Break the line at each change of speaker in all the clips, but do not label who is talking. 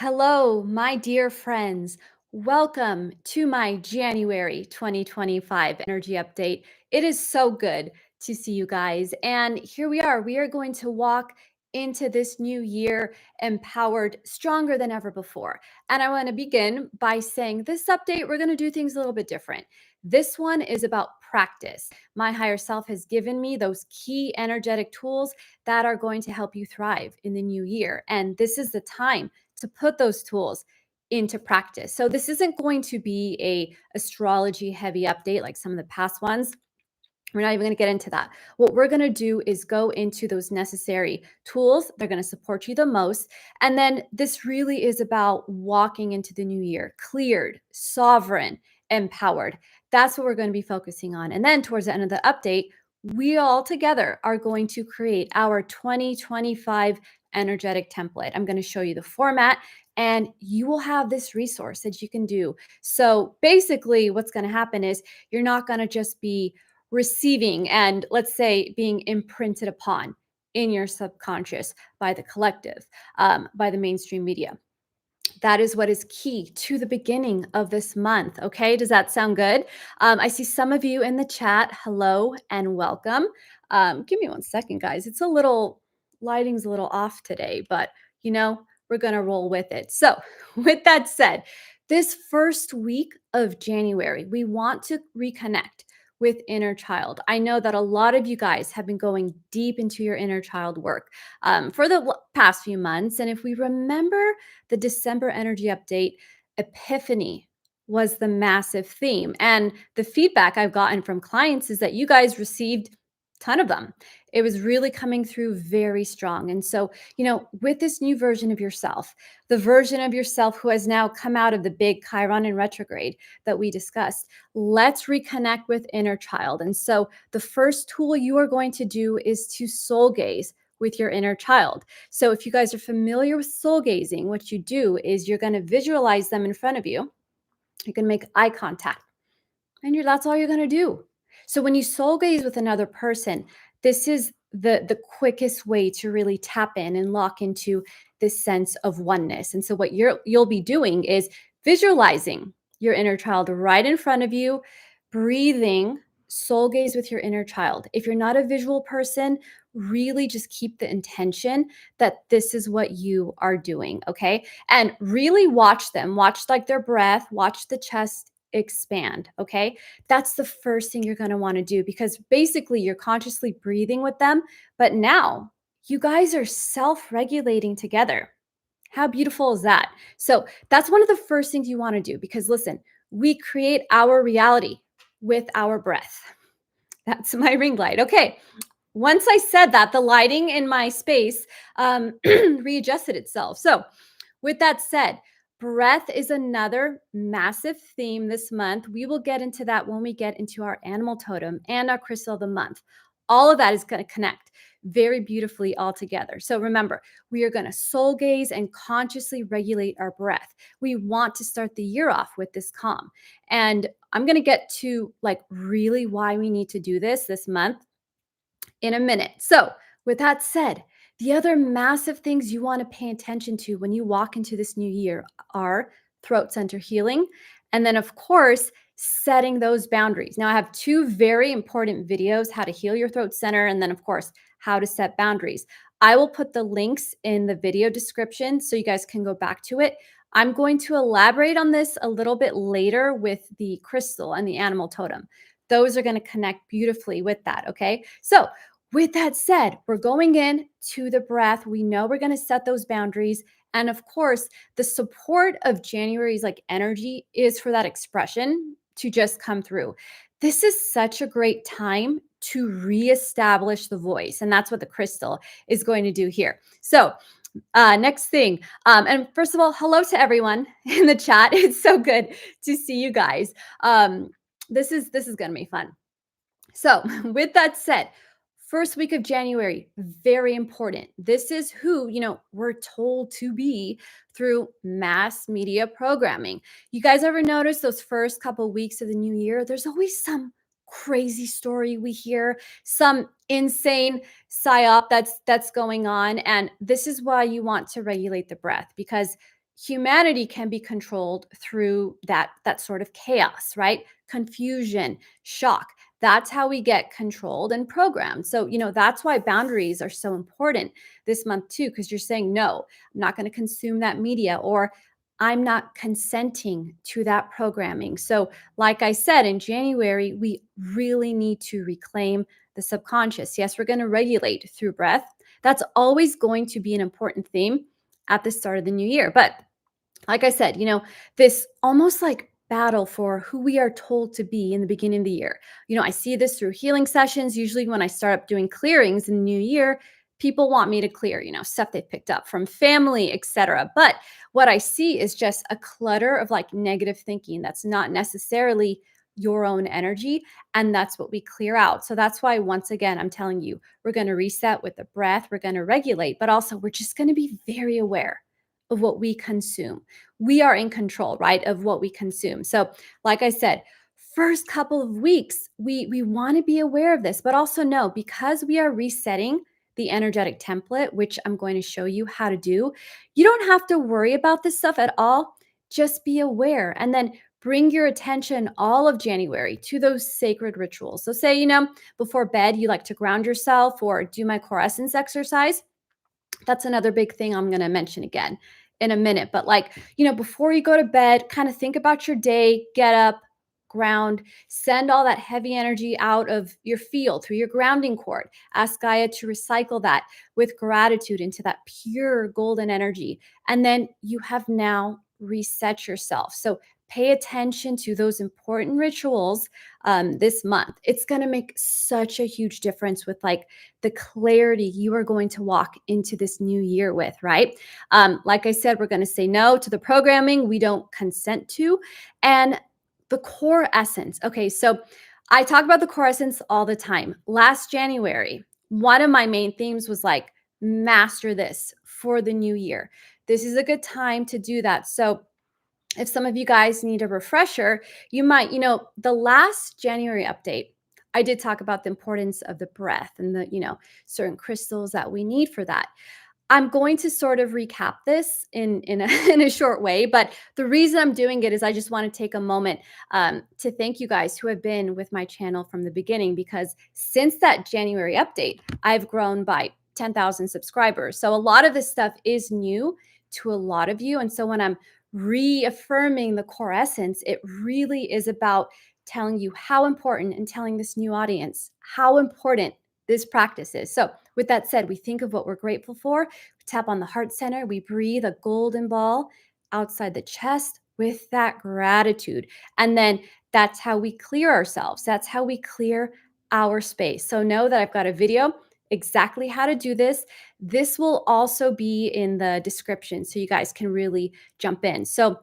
Hello, my dear friends. Welcome to my January 2025 energy update. It is so good to see you guys. And here we are. We are going to walk into this new year empowered, stronger than ever before. And I want to begin by saying this update, we're going to do things a little bit different. This one is about practice. My higher self has given me those key energetic tools that are going to help you thrive in the new year. And this is the time to put those tools into practice. So this isn't going to be a astrology heavy update like some of the past ones. We're not even going to get into that. What we're going to do is go into those necessary tools. They're going to support you the most. And then this really is about walking into the new year cleared, sovereign, empowered. That's what we're going to be focusing on. And then towards the end of the update, we all together are going to create our 2025 energetic template. I'm going to show you the format and you will have this resource that you can do. So basically, what's going to happen is you're not going to just be receiving and, let's say, being imprinted upon in your subconscious by the collective, by the mainstream media. That is what is key to the beginning of this month. Okay. Does that sound good? I see some of you in the chat. Hello and welcome. Give me one second, guys. Lighting's a little off today, but we're going to roll with it. So, with that said, this first week of January, we want to reconnect with inner child. I know that a lot of you guys have been going deep into your inner child work for the past few months. And if we remember the December energy update, Epiphany was the massive theme. And the feedback I've gotten from clients is that you guys received a ton of them. It was really coming through very strong. And so, with this new version of yourself, the version of yourself who has now come out of the big Chiron and retrograde that we discussed, let's reconnect with inner child. And so the first tool you are going to do is to soul gaze with your inner child. So if you guys are familiar with soul gazing, what you do is you're going to visualize them in front of you. You can make eye contact, and that's all you're going to do. So when you soul gaze with another person, this is the quickest way to really tap in and lock into this sense of oneness. And so what you'll be doing is visualizing your inner child right in front of you, breathing, soul gaze with your inner child. If you're not a visual person, really just keep the intention that this is what you are doing, okay? And really watch them, watch like their breath, watch the chest expand, okay? That's the first thing you're going to want to do because basically you're consciously breathing with them, but now you guys are self-regulating together. How beautiful is that? So that's one of the first things you want to do because listen, we create our reality with our breath. That's my ring light. Okay. Once I said that, the lighting in my space readjusted itself. So with that said, breath is another massive theme this month. We will get into that when we get into our animal totem and our crystal of the month. All of that is going to connect very beautifully all together. So remember, we are going to soul gaze and consciously regulate our breath. We want to start the year off with this calm. And I'm going to get to really why we need to do this month in a minute. So with that said, the other massive things you want to pay attention to when you walk into this new year are throat center healing. And then, of course, setting those boundaries. Now, I have two very important videos, how to heal your throat center, and then, of course, how to set boundaries. I will put the links in the video description so you guys can go back to it. I'm going to elaborate on this a little bit later with the crystal and the animal totem. Those are going to connect beautifully with that, okay? So with that said, we're going in to the breath. We know we're going to set those boundaries. And of course, the support of January's energy is for that expression to just come through. This is such a great time to reestablish the voice. And that's what the crystal is going to do here. So next thing. And first of all, hello to everyone in the chat. It's so good to see you guys. This is going to be fun. So with that said, first week of January, very important. This is who, we're told to be through mass media programming. You guys ever notice those first couple weeks of the new year? There's always some crazy story we hear, some insane psyop that's going on. And this is why you want to regulate the breath because humanity can be controlled through that sort of chaos, right? Confusion, shock. That's how we get controlled and programmed. So, that's why boundaries are so important this month too, because you're saying, no, I'm not going to consume that media, or I'm not consenting to that programming. So, like I said, in January, we really need to reclaim the subconscious. Yes, we're going to regulate through breath. That's always going to be an important theme at the start of the new year. But like I said, this almost like battle for who we are told to be in the beginning of the year. I see this through healing sessions. Usually, when I start up doing clearings in the new year, people want me to clear, stuff they picked up from family, etc. But what I see is just a clutter of like negative thinking that's not necessarily your own energy. And that's what we clear out. So that's why, once again, I'm telling you, we're going to reset with the breath, we're going to regulate, but also we're just going to be very aware of what we consume. We are in control, right, of what we consume. So, like I said, first couple of weeks, we want to be aware of this, but also know, because we are resetting the energetic template, which I'm going to show you how to do, you don't have to worry about this stuff at all. Just be aware, and then bring your attention all of January to those sacred rituals. So say, before bed, you like to ground yourself or do my core essence exercise. That's another big thing I'm going to mention again in a minute. But like, before you go to bed, kind of think about your day, get up, ground, send all that heavy energy out of your field through your grounding cord. Ask Gaia to recycle that with gratitude into that pure golden energy. And then you have now reset yourself. So pay attention to those important rituals this month. It's going to make such a huge difference with like the clarity you are going to walk into this new year with, right? Like I said, we're going to say no to the programming we don't consent to, and the core essence. Okay, so I talk about the core essence all the time. Last January, one of my main themes was like, master this for the new year. This is a good time to do that. So if some of you guys need a refresher, you might, the last January update, I did talk about the importance of the breath and the, certain crystals that we need for that. I'm going to sort of recap this in a, in a short way, but the reason I'm doing it is I just want to take a moment to thank you guys who have been with my channel from the beginning, because since that January update, I've grown by 10,000 subscribers. So a lot of this stuff is new to a lot of you. And so when I'm reaffirming the core essence, it really is about telling you how important, and telling this new audience how important this practice is. So with that said, we think of what we're grateful for. We tap on the heart center. We breathe a golden ball outside the chest with that gratitude. And then that's how we clear ourselves. That's how we clear our space. So know that I've got a video exactly how to do this. This will also be in the description so you guys can really jump in. So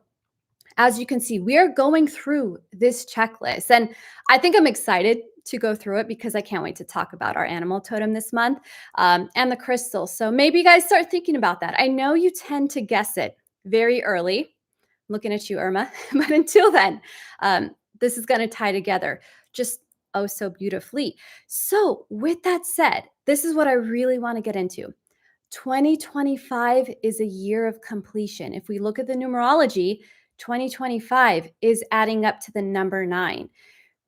as you can see, we are going through this checklist, and I think I'm excited to go through it because I can't wait to talk about our animal totem this month and the crystals. So maybe you guys start thinking about that. I know you tend to guess it very early. Looking at you, Irma. But until then, this is going to tie together just oh so beautifully. So with that said, this is what I really want to get into. 2025 is a year of completion. If we look at the numerology, 2025 is adding up to the number 9.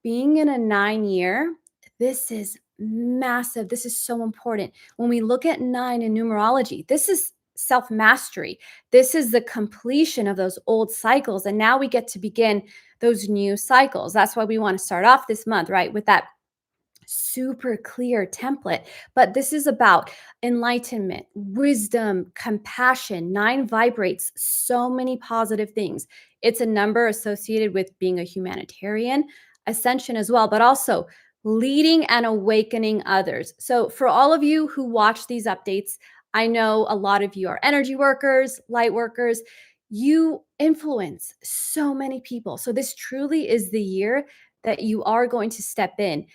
Being in a 9 year, this is massive. This is so important. When we look at 9 in numerology, this is self mastery. This is the completion of those old cycles. And now we get to begin those new cycles. That's why we want to start off this month, right, with that super clear template. But this is about enlightenment, wisdom, compassion. 9 vibrates so many positive things. It's a number associated with being a humanitarian, ascension as well, but also leading and awakening others. So for all of you who watch these updates, I know a lot of you are energy workers, light workers. You influence so many people. So this truly is the year that you are going to step in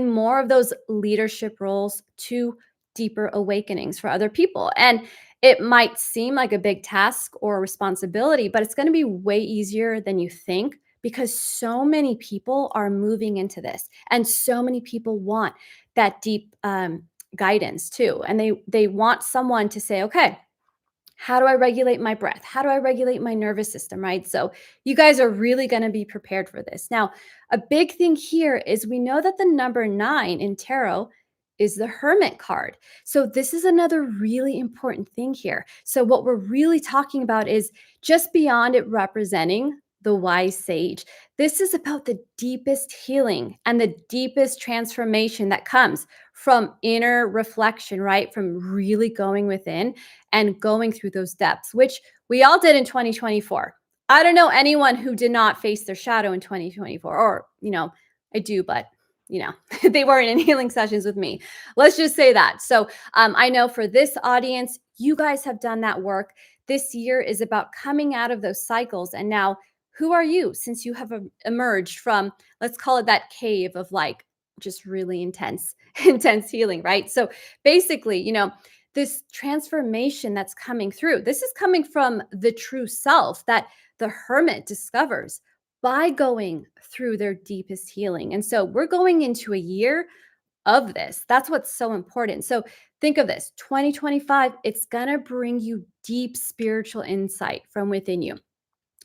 more of those leadership roles to deeper awakenings for other people. And it might seem like a big task or responsibility, but it's going to be way easier than you think, because so many people are moving into this, and so many people want that deep guidance too. And they want someone to say, okay, How do I regulate my breath? How do I regulate my nervous system, right? So you guys are really going to be prepared for this. Now, a big thing here is we know that the number 9 in tarot is the hermit card. So this is another really important thing here. So what we're really talking about is just beyond it representing the wise sage. This is about the deepest healing and the deepest transformation that comes from inner reflection, right? From really going within and going through those depths, which we all did in 2024. I don't know anyone who did not face their shadow in 2024, or, I do, but they weren't in healing sessions with me. Let's just say that. So I know for this audience, you guys have done that work. This year is about coming out of those cycles. And now, who are you since you have emerged from, let's call it that cave of like just really intense, intense healing, right? So basically, this transformation that's coming through, this is coming from the true self that the hermit discovers by going through their deepest healing. And so we're going into a year of this. That's what's so important. So think of this 2025, it's going to bring you deep spiritual insight from within you.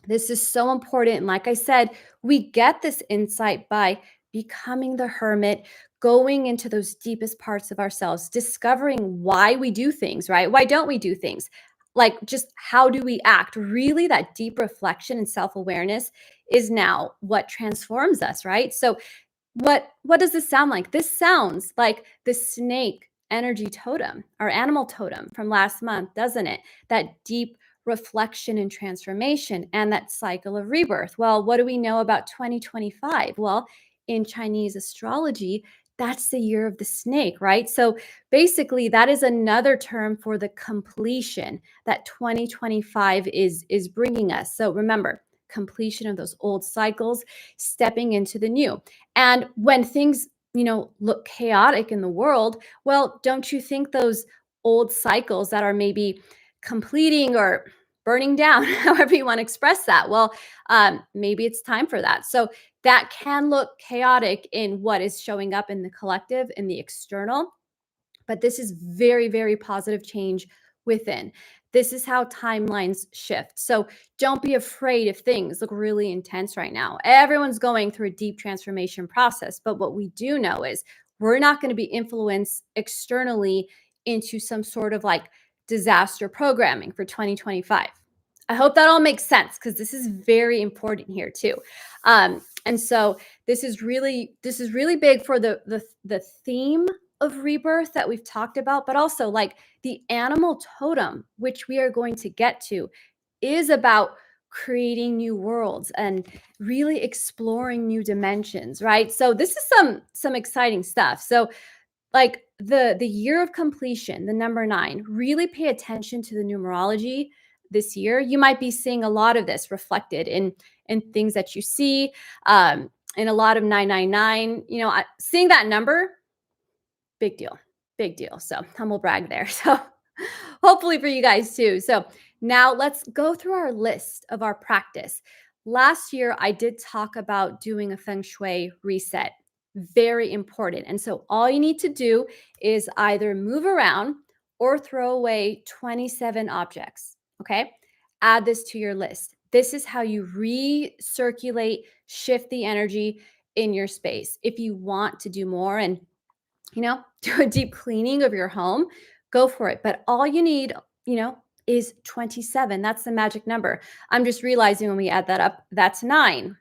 This is so important. And like I said, we get this insight by becoming the hermit, going into those deepest parts of ourselves, discovering why we do things, right? Why don't we do things? Like, just how do we act? Really, that deep reflection and self awareness is now what transforms us, right? So, what does this sound like? This sounds like the snake energy totem, our animal totem from last month, doesn't it? That deep reflection and transformation and that cycle of rebirth. Well, what do we know about 2025? Well, in Chinese astrology, that's the year of the snake, right? So basically that is another term for the completion that 2025 is bringing us. So remember, completion of those old cycles, stepping into the new. And when things, look chaotic in the world, well, don't you think those old cycles that are maybe completing or burning down, however you want to express that, well, maybe it's time for that. So that can look chaotic in what is showing up in the collective, in the external. But this is very, very positive change within. This is how timelines shift. So don't be afraid if things look really intense right now. Everyone's going through a deep transformation process. But what we do know is we're not going to be influenced externally into some sort of like disaster programming for 2025. I hope that all makes sense because this is very important here too. And so this is really big for the theme of rebirth that we've talked about, but also like the animal totem, which we are going to get to, is about creating new worlds and really exploring new dimensions, right? So this is some exciting stuff. So like the year of completion, the number 9, really pay attention to the numerology this year. You might be seeing a lot of this reflected in things that you see, in a lot of 999. Seeing that number, big deal. Big deal. So humble brag there. So hopefully for you guys too. So now let's go through our list of our practice. Last year, I did talk about doing a feng shui reset. Very important. And so all you need to do is either move around or throw away 27 objects. Okay. Add this to your list. This is how you recirculate, shift the energy in your space. If you want to do more and do a deep cleaning of your home, go for it. But all you need, is 27. That's the magic number. I'm just realizing when we add that up, that's 9.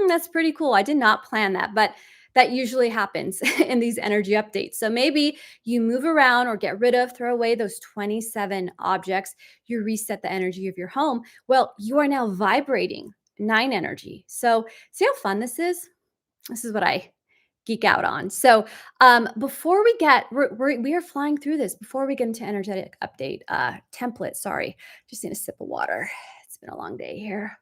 That's pretty cool. I did not plan that, but that usually happens in these energy updates. So maybe you move around or get rid of, throw away those 27 objects. You reset the energy of your home. Well, you are now vibrating 9 energy. So see how fun this is? This is what I geek out on. So before we get, we are flying through this. Before we get into energetic update template, sorry, just need a sip of water. It's been a long day here.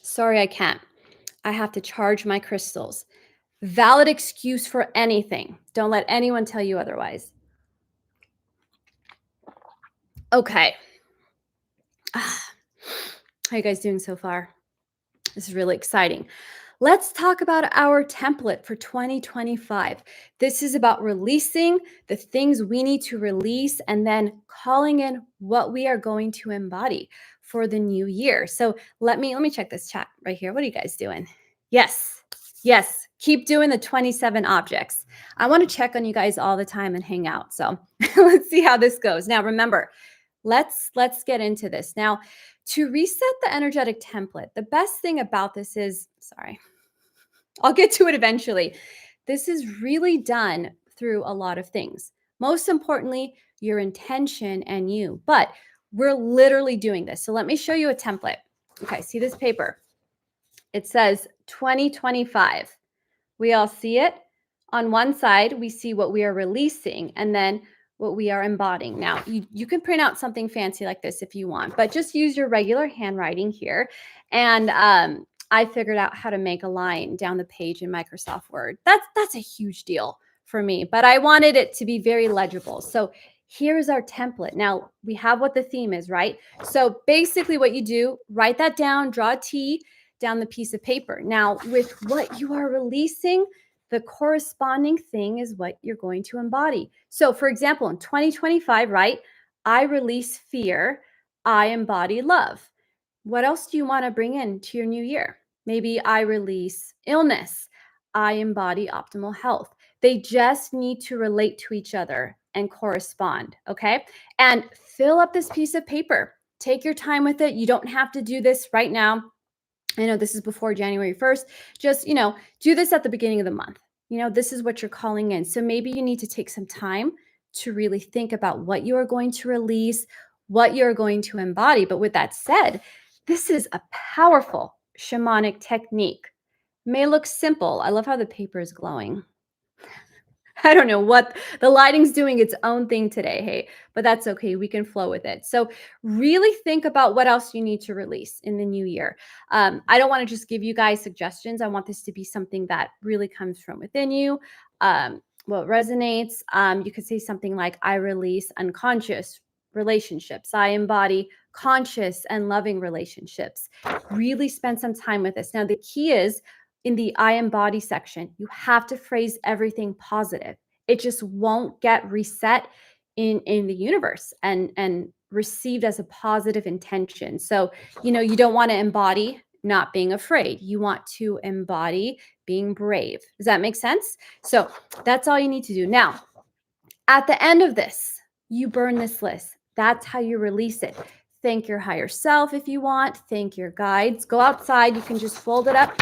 Sorry, I can't. I have to charge my crystals. Valid excuse for anything. Don't let anyone tell you otherwise. Okay. How are you guys doing so far? This is really exciting. Let's talk about our template for 2025. This is about releasing the things we need to release and then calling in what we are going to embody for the new year. So let me check this chat right here. What are you guys doing? Yes. Yes, keep doing the 27 objects. I want to check on you guys all the time and hang out. So let's see how this goes. Now remember, let's get into this. Now, to reset the energetic template, the best thing about this is, sorry, I'll get to it eventually. This is really done through a lot of things. Most importantly, your intention and you. But we're literally doing this. So let me show you a template. Okay, see this paper? It says 2025. We all see it. On one side, we see what we are releasing and then what we are embodying. Now, you can print out something fancy like this if you want, but just use your regular handwriting here. And I figured out how to make a line down the page in Microsoft Word. That's a huge deal for me, but I wanted it to be very legible. So here's our template. Now, we have what the theme is, right? So basically what you do, write that down, draw a T down the piece of paper. Now, with what you are releasing, the corresponding thing is what you're going to embody. So, for example, in 2025, right, I release fear, I embody love. What else do you want to bring into your new year? Maybe I release illness, I embody optimal health. They just need to relate to each other and correspond, okay? And fill up this piece of paper. Take your time with it. You don't have to do this right now. I know this is before January 1st. Just, do this at the beginning of the month. This is what you're calling in. So maybe you need to take some time to really think about what you are going to release, what you're going to embody. But with that said, this is a powerful shamanic technique. May look simple. I love how the paper is glowing. I don't know what the lighting's doing its own thing today. Hey, but that's okay. We can flow with it. So really think about what else you need to release in the new year. I don't want to just give you guys suggestions. I want this to be something that really comes from within you. What resonates. You could say something like, I release unconscious relationships. I embody conscious and loving relationships. Really spend some time with this. Now, the key is, in the I embody section, you have to phrase everything positive. It just won't get reset in the universe and received as a positive intention. So, you don't want to embody not being afraid. You want to embody being brave. Does that make sense? So that's all you need to do. Now, at the end of this, you burn this list. That's how you release it. Thank your higher self if you want. Thank your guides. Go outside. You can just fold it up,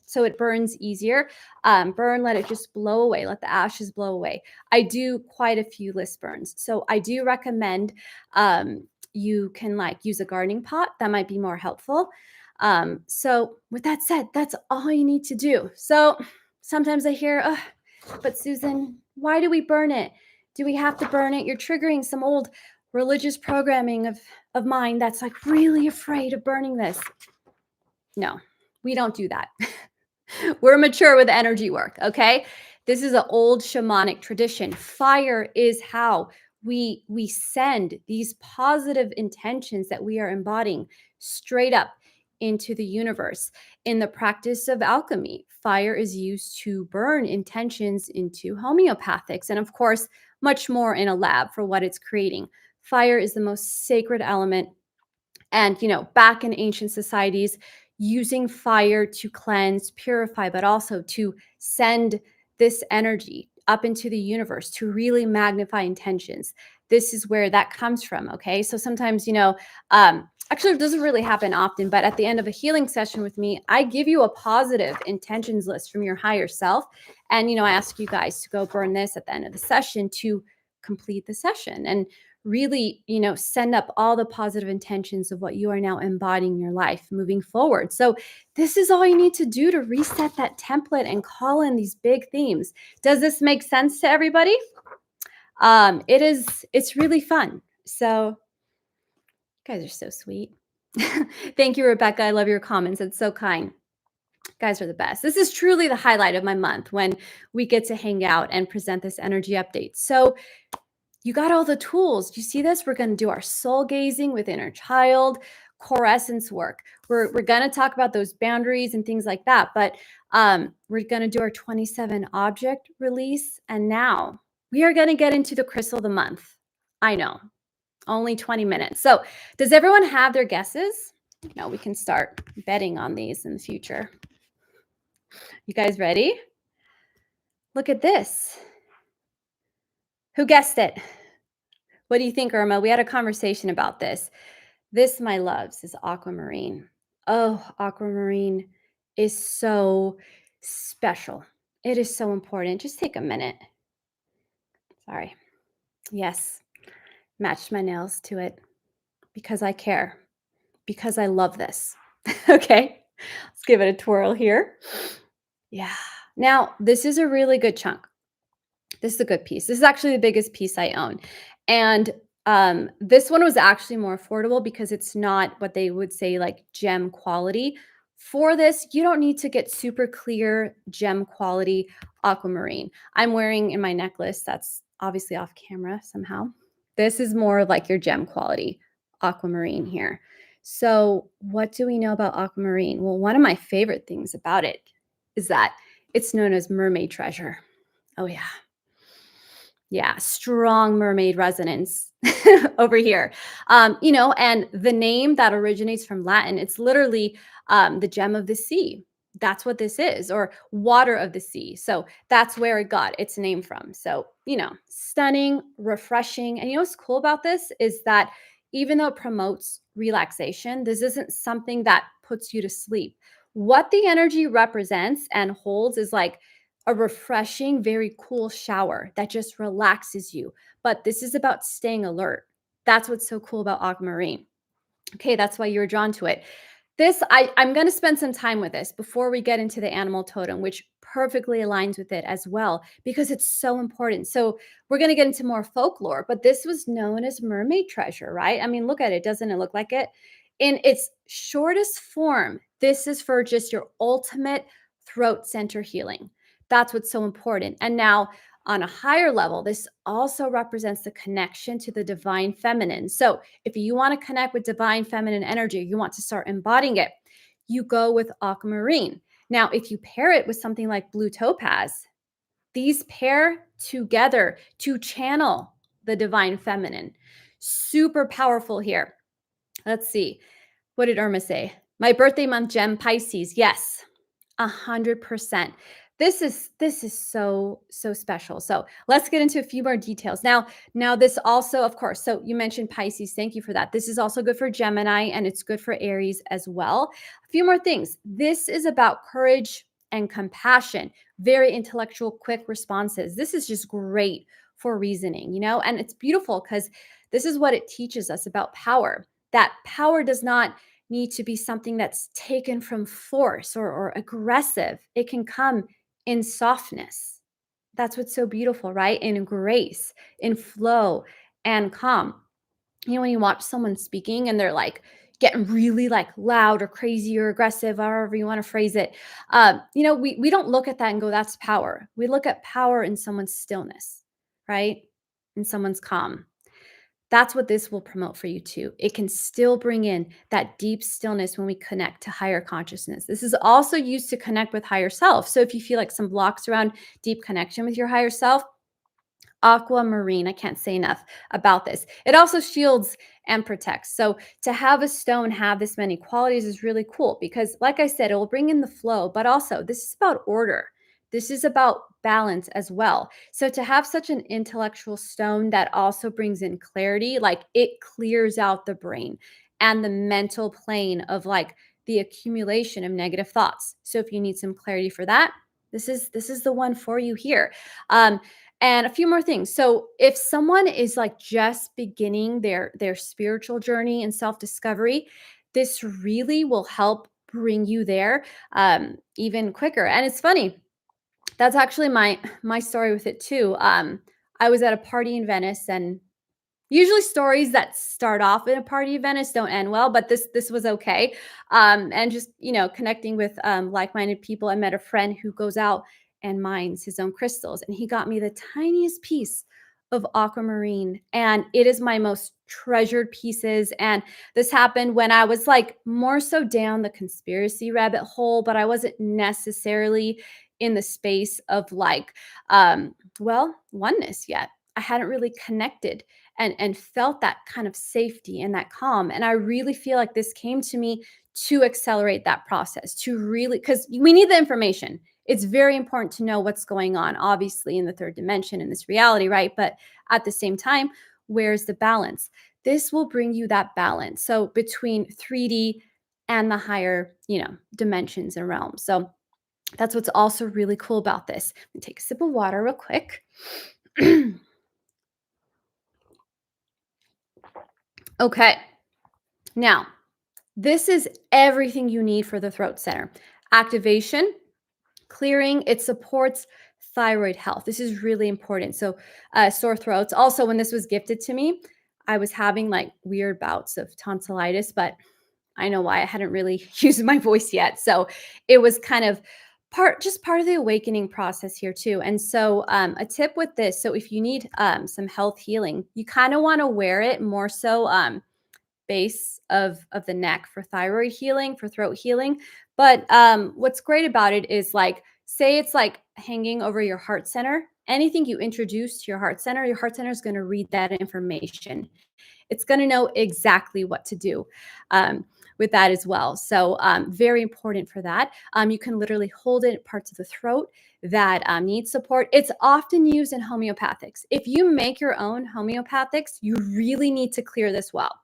so it burns easier. Burn, let it just blow away. Let the ashes blow away. I do quite a few list burns. So I do recommend you can use a gardening pot. That might be more helpful. So with that said, that's all you need to do. So sometimes I hear, but Susan, why do we burn it? Do we have to burn it? You're triggering some old religious programming of mine that's really afraid of burning this. No, we don't do that. We're mature with energy work, okay? This is an old shamanic tradition. Fire is how we send these positive intentions that we are embodying straight up into the universe. In the practice of alchemy, fire is used to burn intentions into homeopathics, and of course, much more in a lab for what it's creating. Fire is the most sacred element. And, back in ancient societies, using fire to cleanse, purify, but also to send this energy up into the universe to really magnify intentions. This is where that comes from. Okay. So sometimes, actually, it doesn't really happen often, but at the end of a healing session with me, I give you a positive intentions list from your higher self. And, I ask you guys to go burn this at the end of the session to complete the session. And really, send up all the positive intentions of what you are now embodying in your life moving forward. So this is all you need to do to reset that template and call in these big themes. Does this make sense to everybody? It's really fun. So you guys are so sweet. Thank you, Rebecca. I love your comments. It's so kind. You guys are the best. This is truly the highlight of my month when we get to hang out and present this energy update. So you got all the tools. Do you see this? We're going to do our soul gazing with inner child, core essence work. We're going to talk about those boundaries and things like that, but we're going to do our 27 object release. And now we are going to get into the crystal of the month. I know, only 20 minutes. So does everyone have their guesses? No, we can start betting on these in the future. You guys ready? Look at this. Who guessed it? What do you think, Irma? We had a conversation about this. This, my loves, is aquamarine. Oh, aquamarine is so special. It is so important. Just take a minute. Sorry. Yes, matched my nails to it because I care, because I love this. Okay, let's give it a twirl here. Yeah. Now, this is a really good chunk. This is a good piece. This is actually the biggest piece I own. And this one was actually more affordable because it's not what they would say like gem quality. For this, you don't need to get super clear gem quality aquamarine. I'm wearing in my necklace, that's obviously off camera somehow. This is more like your gem quality aquamarine here. So what do we know about aquamarine? Well, one of my favorite things about it is that it's known as mermaid treasure. Oh yeah. Yeah, strong mermaid resonance over here. And the name that originates from Latin, it's literally the gem of the sea. That's what this is, or water of the sea. So that's where it got its name from. So, stunning, refreshing. And what's cool about this is that even though it promotes relaxation, this isn't something that puts you to sleep. What the energy represents and holds is like a refreshing, very cool shower that just relaxes you. But this is about staying alert. That's what's so cool about aquamarine. Okay, that's why you were drawn to it. I'm going to spend some time with this before we get into the animal totem, which perfectly aligns with it as well, because it's so important. So we're going to get into more folklore, but this was known as mermaid treasure, right? I mean, look at it. Doesn't it look like it? In its shortest form, this is for just your ultimate throat center healing. That's what's so important. And now, on a higher level, this also represents the connection to the divine feminine. So, if you want to connect with divine feminine energy, you want to start embodying it, you go with aquamarine. Now, if you pair it with something like blue topaz, these pair together to channel the divine feminine. Super powerful here. Let's see. What did Irma say? My birthday month gem, Pisces. Yes, 100%. This is so special. So let's get into a few more details. Now this also, of course, so you mentioned Pisces. Thank you for that. This is also good for Gemini and it's good for Aries as well. A few more things. This is about courage and compassion, very intellectual, quick responses. This is just great for reasoning, and it's beautiful because this is what it teaches us about power. That power does not need to be something that's taken from force or aggressive. It can come in softness. That's what's so beautiful, right? In grace, in flow and calm. When you watch someone speaking and they're like getting really like loud or crazy or aggressive, however you want to phrase it, we don't look at that and go, that's power. We look at power in someone's stillness, right? In someone's calm. That's what this will promote for you too. It can still bring in that deep stillness when we connect to higher consciousness. This is also used to connect with higher self. So if you feel like some blocks around deep connection with your higher self, aquamarine, I can't say enough about this. It also shields and protects. So to have a stone have this many qualities is really cool because, like I said, it will bring in the flow, but also this is about order. This is about balance as well. So to have such an intellectual stone that also brings in clarity, like it clears out the brain and the mental plane of like the accumulation of negative thoughts. So if you need some clarity for that, this is the one for you here. And a few more things. So if someone is like just beginning their spiritual journey and self-discovery, this really will help bring you there even quicker. And it's funny, that's actually my story with it too. I was at a party in Venice, and usually stories that start off in a party in Venice don't end well, but this was okay. And just connecting with like-minded people. I met a friend who goes out and mines his own crystals, and he got me the tiniest piece of aquamarine, and it is my most treasured pieces. And this happened when I was like more so down the conspiracy rabbit hole, but I wasn't necessarily in the space of like, oneness yet. I hadn't really connected and felt that kind of safety and that calm. And I really feel like this came to me to accelerate that process, to really, because we need the information. It's very important to know what's going on, obviously, in the third dimension in this reality, right? But at the same time, where's the balance? This will bring you that balance. So between 3D and the higher, dimensions and realms. So that's what's also really cool about this. Let me take a sip of water real quick. Okay. Now, this is everything you need for the throat center. Activation, clearing, it supports thyroid health. This is really important. So, sore throats. Also, when this was gifted to me, I was having like weird bouts of tonsillitis, but I know why I hadn't really used my voice yet. So, it was kind of part of the awakening process here too. And so, a tip with this: so if you need some health healing, you kind of want to wear it more so. Base of the neck for thyroid healing, for throat healing. But what's great about it is like, say it's like hanging over your heart center. Anything you introduce to your heart center is going to read that information. It's going to know exactly what to do with that as well. So very important for that. You can literally hold it at parts of the throat that need support. It's often used in homeopathics. If you make your own homeopathics, you really need to clear this well.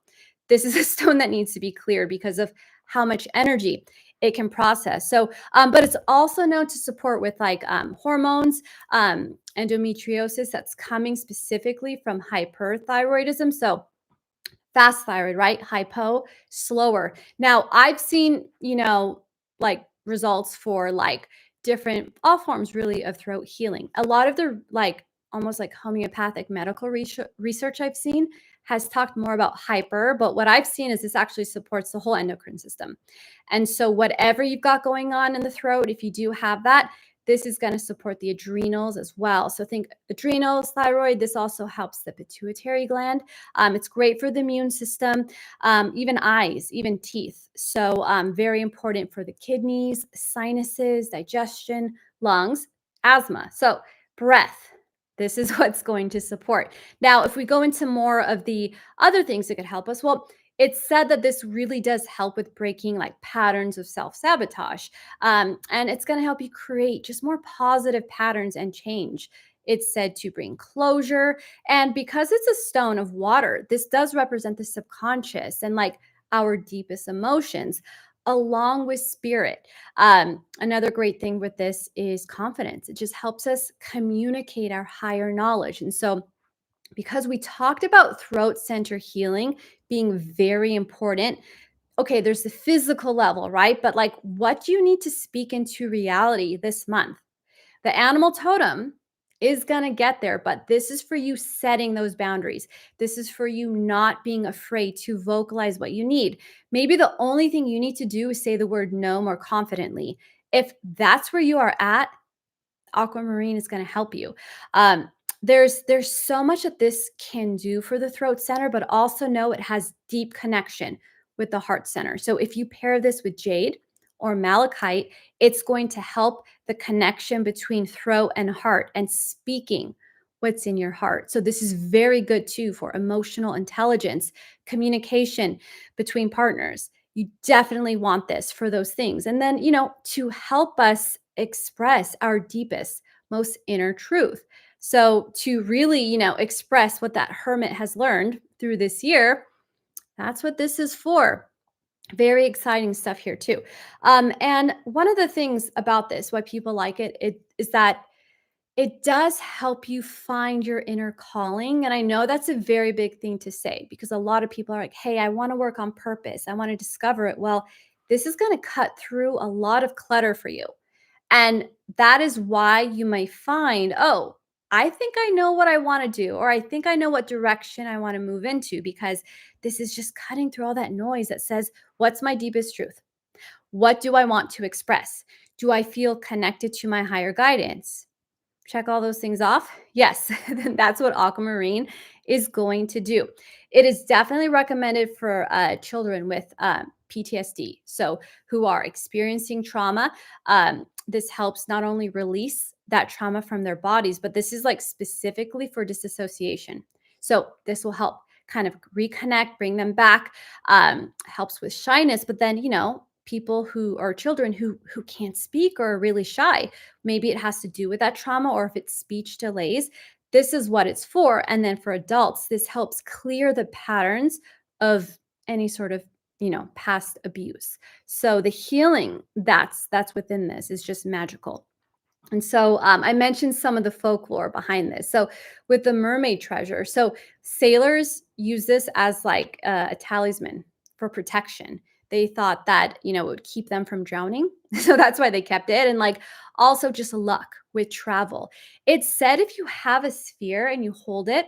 This is a stone that needs to be cleared because of how much energy it can process. So, but it's also known to support with like hormones, endometriosis that's coming specifically from hyperthyroidism. So, fast thyroid, right? Hypo, slower. Now, I've seen, like results for like different all forms really of throat healing. A lot of the like almost like homeopathic medical research I've seen has talked more about hyper, but what I've seen is this actually supports the whole endocrine system. And so whatever you've got going on in the throat, if you do have that, this is going to support the adrenals as well. So think adrenals, thyroid. This also helps the pituitary gland. It's great for the immune system, even eyes, even teeth. So very important for the kidneys, sinuses, digestion, lungs, asthma. So breath. This is what's going to support. Now, if we go into more of the other things that could help us, well, it's said that this really does help with breaking like patterns of self sabotage. And it's going to help you create just more positive patterns and change. It's said to bring closure. And because it's a stone of water, this does represent the subconscious and like our deepest emotions, along with spirit. Another great thing with this is confidence. It just helps us communicate our higher knowledge. And so, because we talked about throat center healing being very important, okay, there's the physical level, right? But like, what do you need to speak into reality this month? The animal totem is going to get there, but this is for you setting those boundaries. This is for you not being afraid to vocalize what you need. Maybe the only thing you need to do is say the word no more confidently. If that's where you are at, aquamarine is going to help you. There's so much that this can do for the throat center, but also know it has deep connection with the heart center. So if you pair this with jade or malachite, it's going to help the connection between throat and heart and speaking what's in your heart. So this is very good too for emotional intelligence, communication between partners. You definitely want this for those things. And then, to help us express our deepest, most inner truth. So to really, express what that hermit has learned through this year, that's what this is for. Very exciting stuff here too. And one of the things about this, why people like it is that it does help you find your inner calling. And I know that's a very big thing to say because a lot of people are like, hey, I want to work on purpose. I want to discover it. Well, this is going to cut through a lot of clutter for you. And that is why you may find, oh, I think I know what I want to do, or I think I know what direction I want to move into because this is just cutting through all that noise that says, what's my deepest truth? What do I want to express? Do I feel connected to my higher guidance? Check all those things off? Yes, then that's what aquamarine is going to do. It is definitely recommended for children with PTSD, so who are experiencing trauma. This helps not only release that trauma from their bodies, but this is like specifically for disassociation. So this will help kind of reconnect, bring them back. Helps with shyness, but then people who are children who can't speak or are really shy, maybe it has to do with that trauma, or if it's speech delays, this is what it's for. And then for adults, this helps clear the patterns of any sort of past abuse. So the healing that's within this is just magical. And so I mentioned some of the folklore behind this. So with the mermaid treasure, so sailors use this as like a talisman for protection. They thought that it would keep them from drowning, so that's why they kept it. And like also just luck with travel. It's said if you have a sphere and you hold it,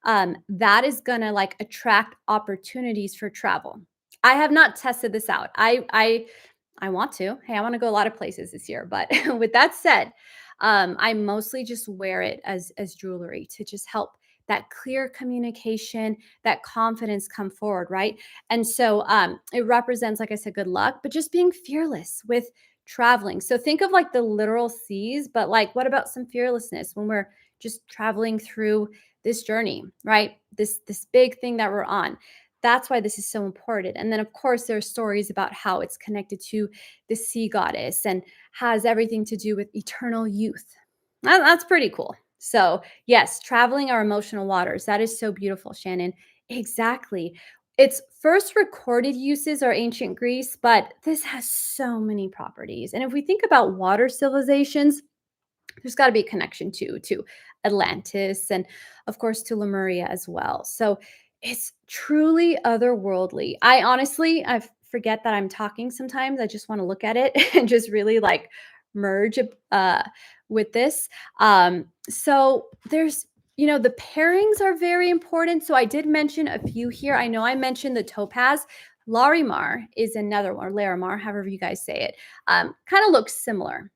that is gonna like attract opportunities for travel. I have not tested this out. I want to. Hey, I want to go a lot of places this year. But with that said, I mostly just wear it as jewelry to just help that clear communication, that confidence come forward, right? And so it represents, like I said, good luck, but just being fearless with traveling. So think of like the literal seas, but like what about some fearlessness when we're just traveling through this journey, right? This big thing that we're on. That's why this is so important. And then, of course, there are stories about how it's connected to the sea goddess and has everything to do with eternal youth. That's pretty cool. So, yes, traveling our emotional waters. That is so beautiful, Shannon. Exactly. Its first recorded uses are ancient Greece, but this has so many properties. And if we think about water civilizations, there's got to be a connection to Atlantis and of course to Lemuria as well. So it's truly otherworldly. I forget that I'm talking sometimes. I just want to look at it and just really like merge with this. So there's the pairings are very important. So I did mention a few here. I know I mentioned the topaz. Larimar is another one, or Larimar, however you guys say it. Kind of looks similar,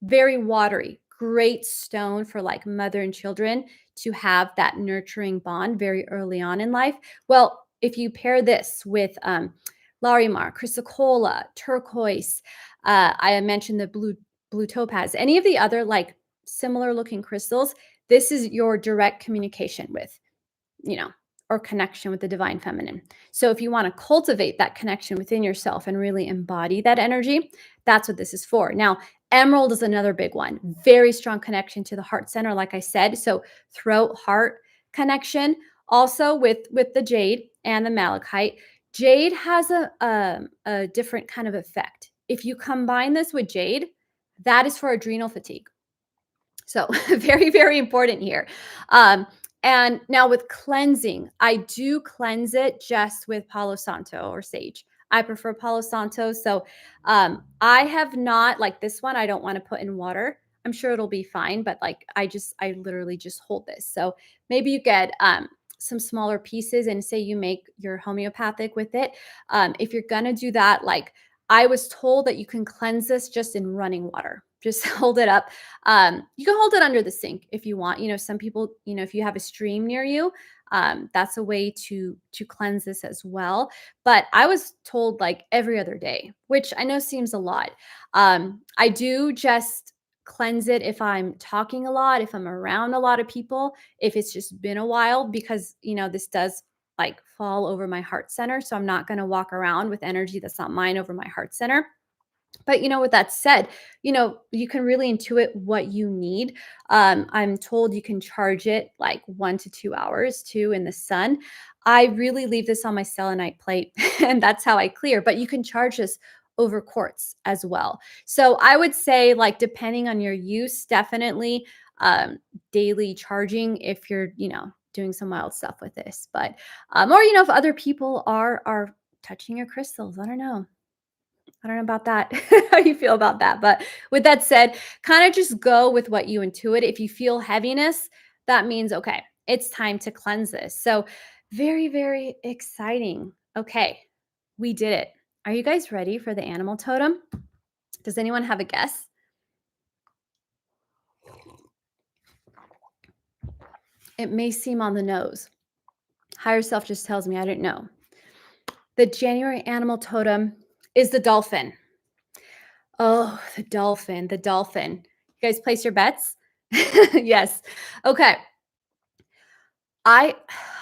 very watery, great stone for like mother and children to have that nurturing bond very early on in life. Well, if you pair this with Larimar, chrysocolla, turquoise, I mentioned the blue topaz, any of the other like similar looking crystals, this is your direct communication with you know, or connection with the divine feminine. So if you want to cultivate that connection within yourself and really embody that energy, that's what this is for. Now, emerald is another big one. Very strong connection to the heart center, like I said. So throat, heart connection. Also with the jade and the malachite. Jade has a different kind of effect. If you combine this with jade, that is for adrenal fatigue. So very, very important here. And now with cleansing, I do cleanse it just with Palo Santo or sage. I prefer Palo Santo. So I have not like this one. I don't want to put in water. I'm sure it'll be fine, but like I literally just hold this. So maybe you get some smaller pieces and say you make your homeopathic with it. If you're gonna do that, like I was told that you can cleanse this just in running water. Just hold it up. You can hold it under the sink if you want. Some people, if you have a stream near you, that's a way to cleanse this as well. But I was told like every other day, which I know seems a lot. I do just cleanse it if I'm talking a lot, if I'm around a lot of people, if it's just been a while, because this does like fall over my heart center. So I'm not going to walk around with energy that's not mine over my heart center. But with that said, you can really intuit what you need. I'm told you can charge it like 1 to 2 hours too in the sun. I really leave this on my selenite plate, and that's how I clear. But you can charge this over quartz as well. So I would say, like, depending on your use, definitely daily charging if you're, doing some wild stuff with this. But or if other people are touching your crystals, I don't know. I don't know about that, how you feel about that. But with that said, kind of just go with what you intuit. If you feel heaviness, that means, okay, it's time to cleanse this. So, very, very exciting. Okay, we did it. Are you guys ready for the animal totem? Does anyone have a guess? It may seem on the nose. Higher self just tells me I didn't know. The January animal totem is the dolphin. Oh, the dolphin, the dolphin. You guys place your bets? Yes. Okay. I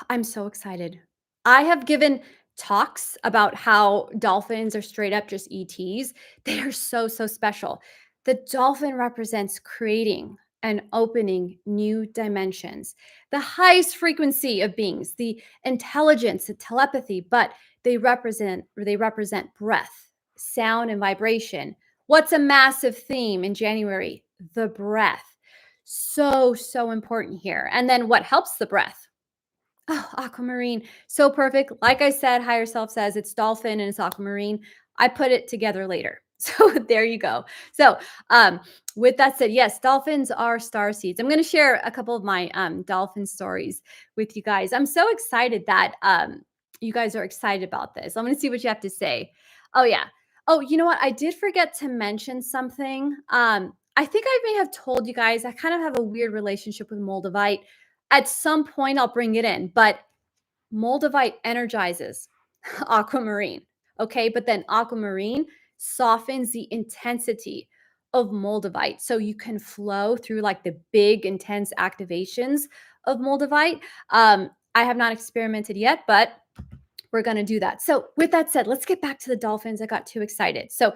I'm so excited. I have given talks about how dolphins are straight up just ETs. They are so, so special. The dolphin represents creating and opening new dimensions, the highest frequency of beings, the intelligence, the telepathy, but they represent breath, sound, and vibration. What's a massive theme in January? The breath. So, so important here. And then what helps the breath? Oh, aquamarine. So perfect. Like I said, higher self says it's dolphin and it's aquamarine. I put it together later. So there you go. So with that said, yes, dolphins are star seeds. I'm going to share a couple of my dolphin stories with you guys. I'm so excited that you guys are excited about this. I'm going to see what you have to say. Oh, yeah. Oh, you know what? I did forget to mention something. I think I may have told you guys I kind of have a weird relationship with Moldavite. At some point, I'll bring it in, but Moldavite energizes aquamarine. Okay. But then aquamarine softens the intensity of Moldavite. So you can flow through like the big, intense activations of Moldavite. I have not experimented yet, but we're going to do that. So, with that said, let's get back to the dolphins. I got too excited. So,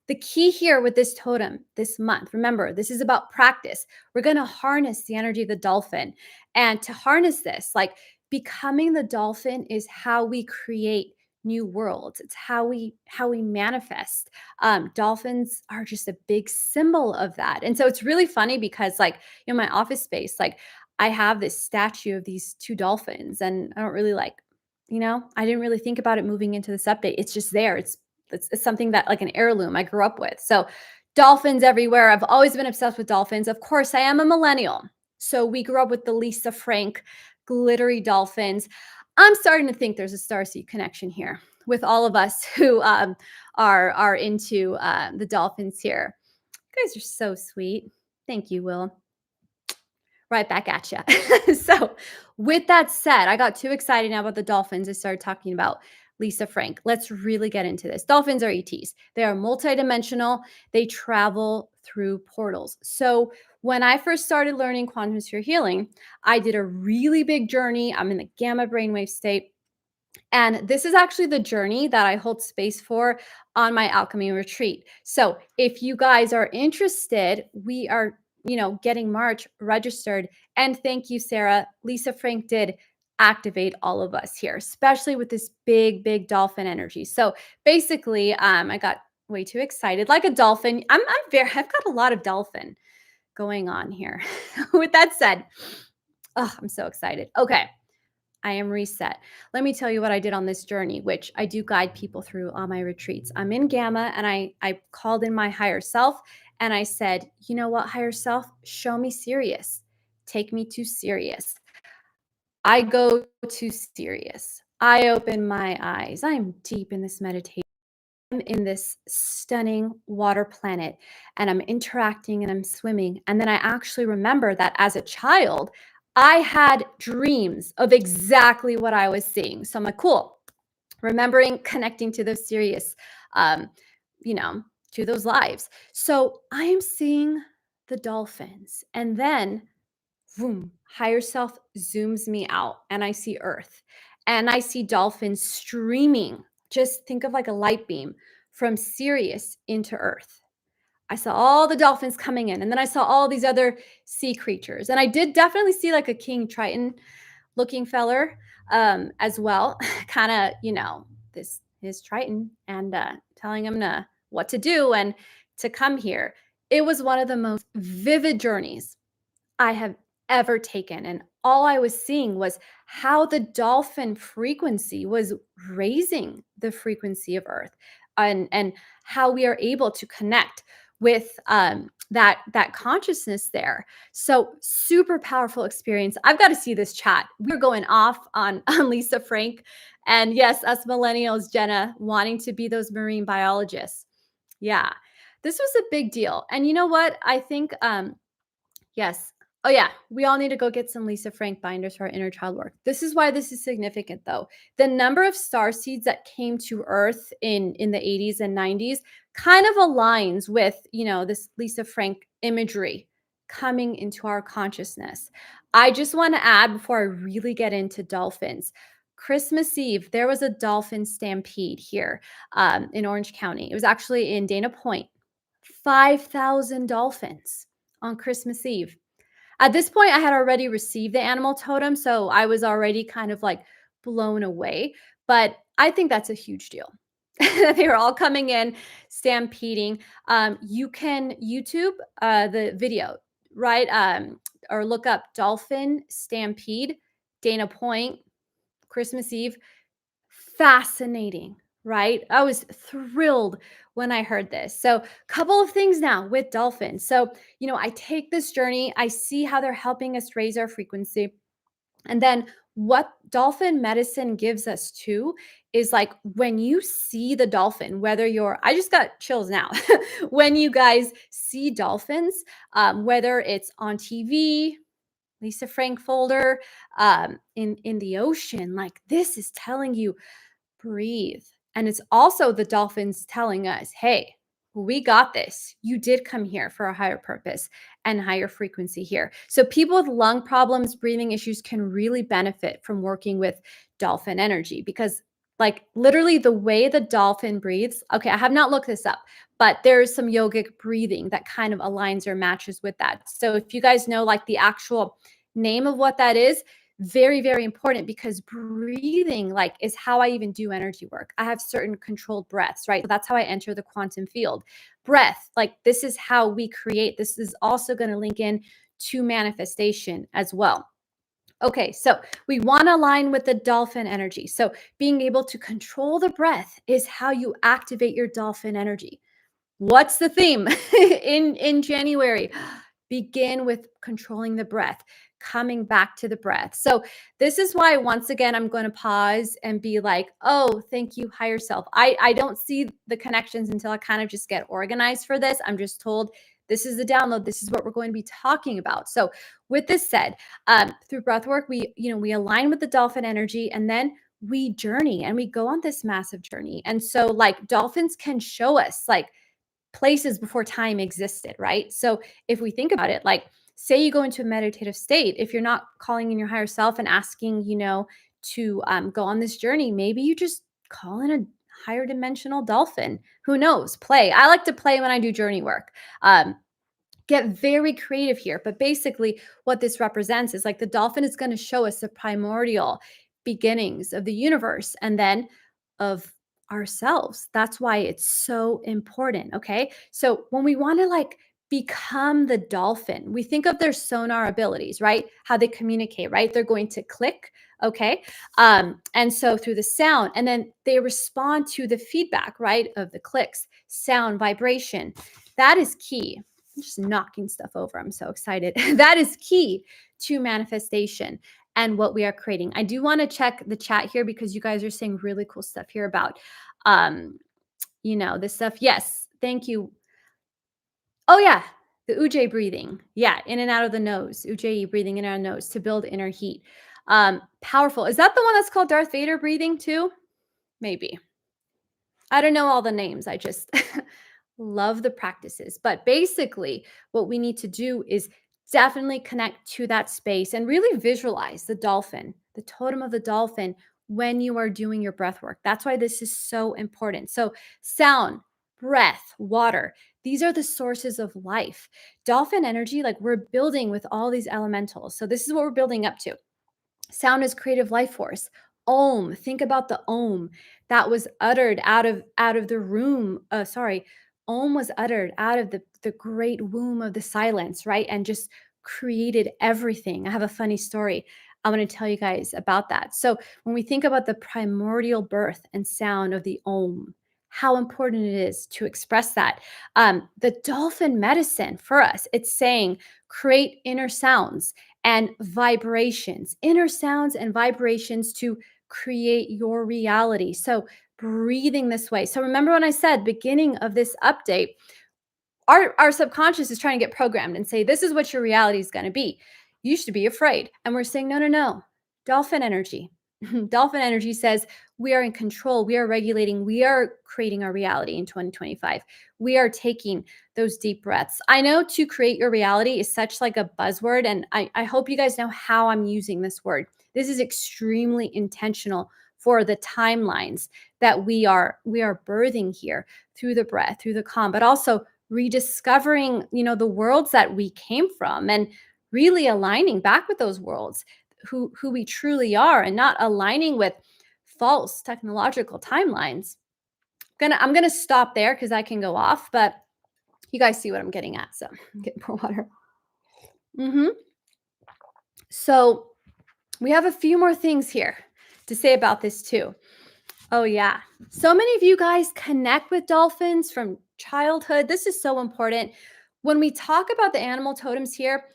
the key here with this totem this month, remember, this is about practice. We're going to harness the energy of the dolphin. And to harness this, like becoming the dolphin is how we create new worlds. It's how we manifest. Dolphins are just a big symbol of that. And so it's really funny because like in my office space, like I have this statue of these two dolphins and I don't really like I didn't really think about it moving into this update. It's just there. It's something that like an heirloom I grew up with. So dolphins everywhere. I've always been obsessed with dolphins. Of course, I am a millennial. So we grew up with the Lisa Frank glittery dolphins. I'm starting to think there's a starseed connection here with all of us who are into the dolphins here. You guys are so sweet. Thank you, Will. Right back at you. So, with that said, I got too excited now about the dolphins. I started talking about Lisa Frank. Let's really get into this. Dolphins are ETs. They are multidimensional. They travel through portals. So, when I first started learning quantum sphere healing, I did a really big journey. I'm in the gamma brainwave state. And this is actually the journey that I hold space for on my alchemy retreat. So if you guys are interested, we are, getting March registered. And thank you, Sarah. Lisa Frank did activate all of us here, especially with this big, big dolphin energy. So basically, I got way too excited, like a dolphin. I've got a lot of dolphin going on here. With that said, oh, I'm so excited. Okay. I am reset. Let me tell you what I did on this journey, which I do guide people through on my retreats. I'm in Gamma and I called in my higher self and I said, you know what, higher self, show me Sirius. Take me to Sirius. I go to Sirius. I open my eyes. I'm deep in this meditation. I'm in this stunning water planet and I'm interacting and I'm swimming. And then I actually remember that as a child, I had dreams of exactly what I was seeing. So I'm like, cool. Remembering connecting to those serious, um, you know, to those lives. So I am seeing the dolphins. And then boom, higher self zooms me out and I see Earth and I see dolphins streaming. Just think of like a light beam from Sirius into Earth. I saw all the dolphins coming in, and then I saw all these other sea creatures. And I did definitely see like a king triton looking feller as well, kind of, this his triton and telling him what to do and to come here. It was one of the most vivid journeys I have ever taken. And all I was seeing was how the dolphin frequency was raising the frequency of Earth and how we are able to connect with that consciousness there. So super powerful experience. I've got to see this chat. We're going off on Lisa Frank. And yes, us millennials, Jenna, wanting to be those marine biologists. Yeah, this was a big deal. And you know what? I think, yes. Oh, yeah. We all need to go get some Lisa Frank binders for our inner child work. This is why this is significant, though. The number of star seeds that came to Earth in the 80s and 90s kind of aligns with, this Lisa Frank imagery coming into our consciousness. I just want to add before I really get into dolphins. Christmas Eve, there was a dolphin stampede here in Orange County. It was actually in Dana Point. 5,000 dolphins on Christmas Eve. At this point, I had already received the animal totem, so I was already kind of like blown away. But I think that's a huge deal. They were all coming in, stampeding. You can YouTube the video, right? Or look up Dolphin Stampede, Dana Point, Christmas Eve. Fascinating, right? I was thrilled when I heard this. So, couple of things now with dolphins. So, I take this journey, I see how they're helping us raise our frequency. And then what dolphin medicine gives us too is like when you see the dolphin, whether I just got chills now. When you guys see dolphins, whether it's on TV, Lisa Frank folder, in the ocean, like this is telling you breathe. And it's also the dolphins telling us, hey, we got this. You did come here for a higher purpose and higher frequency here. So, people with lung problems, breathing issues can really benefit from working with dolphin energy because, like, literally the way the dolphin breathes. Okay, I have not looked this up, but there's some yogic breathing that kind of aligns or matches with that. So, if you guys know, like, the actual name of what that is, very, very important because breathing like is how I even do energy work. I have certain controlled breaths, right? So that's how I enter the quantum field. Breath, like this is how we create. This is also going to link in to manifestation as well. Okay, so we want to align with the dolphin energy. So being able to control the breath is how you activate your dolphin energy. What's the theme in January? Begin with controlling the breath, coming back to the breath. So this is why once again I'm going to pause and be like, "Oh, thank you higher self." I don't see the connections until I kind of just get organized for this. I'm just told this is the download. This is what we're going to be talking about. So with this said, through breath work, we align with the dolphin energy and then we journey and we go on this massive journey. And so like dolphins can show us like places before time existed, right? So if we think about it, like say you go into a meditative state, if you're not calling in your higher self and asking, to go on this journey, maybe you just call in a higher dimensional dolphin. Who knows? Play. I like to play when I do journey work. Get very creative here. But basically, what this represents is like the dolphin is going to show us the primordial beginnings of the universe and then of ourselves. That's why it's so important. Okay. So when we want to like become the dolphin, we think of their sonar abilities, right? How they communicate, right? They're going to click. Okay. And so through the sound, and then they respond to the feedback, right? Of the clicks, sound, vibration. That is key. I'm just knocking stuff over. I'm so excited. That is key to manifestation and what we are creating. I do want to check the chat here because you guys are saying really cool stuff here about this stuff. Yes, thank you. Oh yeah, the Ujjayi breathing. Yeah, in and out of the nose. Ujjayi breathing in our nose to build inner heat. Powerful. Is that the one that's called Darth Vader breathing too? Maybe. I don't know all the names. I just love the practices. But basically, what we need to do is definitely connect to that space and really visualize the dolphin, the totem of the dolphin when you are doing your breath work. That's why this is so important. So, sound, breath, water, these are the sources of life. Dolphin energy, like we're building with all these elementals. So, this is what we're building up to. Sound is creative life force. Om. Think about the om that was uttered out of the room. Om was uttered out of the great womb of the silence, right? And just created everything. I have a funny story. I want to tell you guys about that. So when we think about the primordial birth and sound of the om, how important it is to express that. The dolphin medicine for us, it's saying create inner sounds and vibrations, inner sounds and vibrations to create your reality. So breathing this way. So remember when I said beginning of this update, our subconscious is trying to get programmed and say, this is what your reality is going to be. You should be afraid. And we're saying, no, no, no. Dolphin energy. Dolphin energy says we are in control. We are regulating. We are creating our reality in 2025. We are taking those deep breaths. I know to create your reality is such like a buzzword. And I hope you guys know how I'm using this word. This is extremely intentional for the timelines that we are birthing here through the breath, through the calm, but also rediscovering, the worlds that we came from and really aligning back with those worlds, who we truly are, and not aligning with false technological timelines. I'm gonna stop there because I can go off, but you guys see what I'm getting at. So get more water. hmm So we have a few more things here to say about this too. Oh, yeah. So many of you guys connect with dolphins from childhood. This is so important. When we talk about the animal totems here,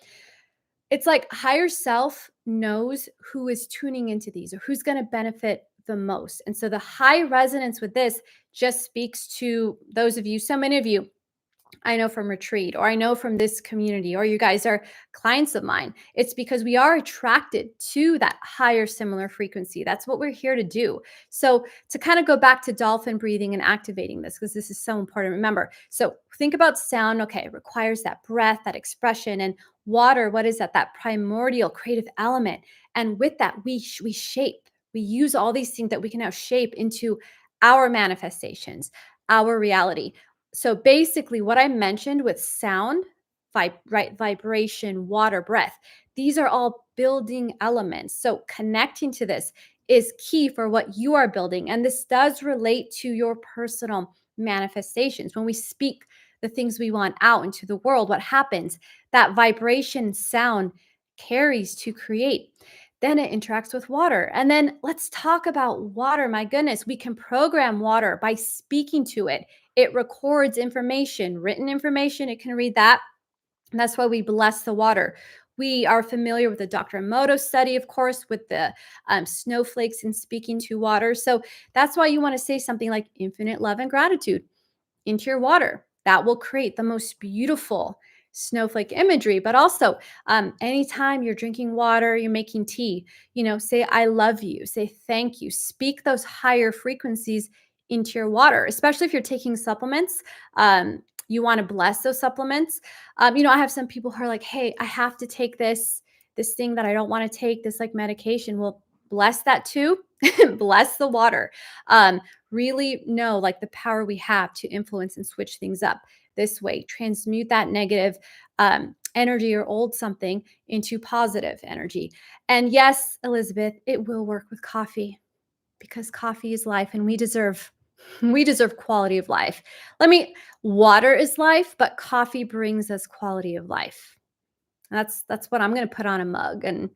it's like higher self knows who is tuning into these or who's going to benefit the most. And so the high resonance with this just speaks to those of you, so many of you I know from retreat, or I know from this community, or you guys are clients of mine. It's because we are attracted to that higher similar frequency. That's what we're here to do. So, to kind of go back to dolphin breathing and activating this, because this is so important. Remember, so think about sound. Okay, it requires that breath, that expression, and water. What is that? That primordial creative element. And with that, we shape. We use all these things that we can now shape into our manifestations, our reality. So basically, what I mentioned with sound, right, vibration, water, breath, these are all building elements. So connecting to this is key for what you are building. And this does relate to your personal manifestations. When we speak the things we want out into the world, what happens? That vibration sound carries to create. Then it interacts with water. And then let's talk about water. My goodness, we can program water by speaking to it. It records information, written information. It can read that. And that's why we bless the water. We are familiar with the Dr. Emoto study, of course, with the snowflakes and speaking to water. So that's why you want to say something like infinite love and gratitude into your water. That will create the most beautiful snowflake imagery. But also, anytime you're drinking water, you're making tea, say, I love you, say, thank you, speak those higher frequencies into your water, especially if you're taking supplements. You want to bless those supplements. I have some people who are like, hey, I have to take this thing that I don't want to take, this like medication. Well, bless that too. Bless the water. Really know like the power we have to influence and switch things up this way, transmute that negative energy or old something into positive energy. And yes, Elizabeth, it will work with coffee because coffee is life and we deserve quality of life. Water is life, but coffee brings us quality of life. That's what I'm going to put on a mug and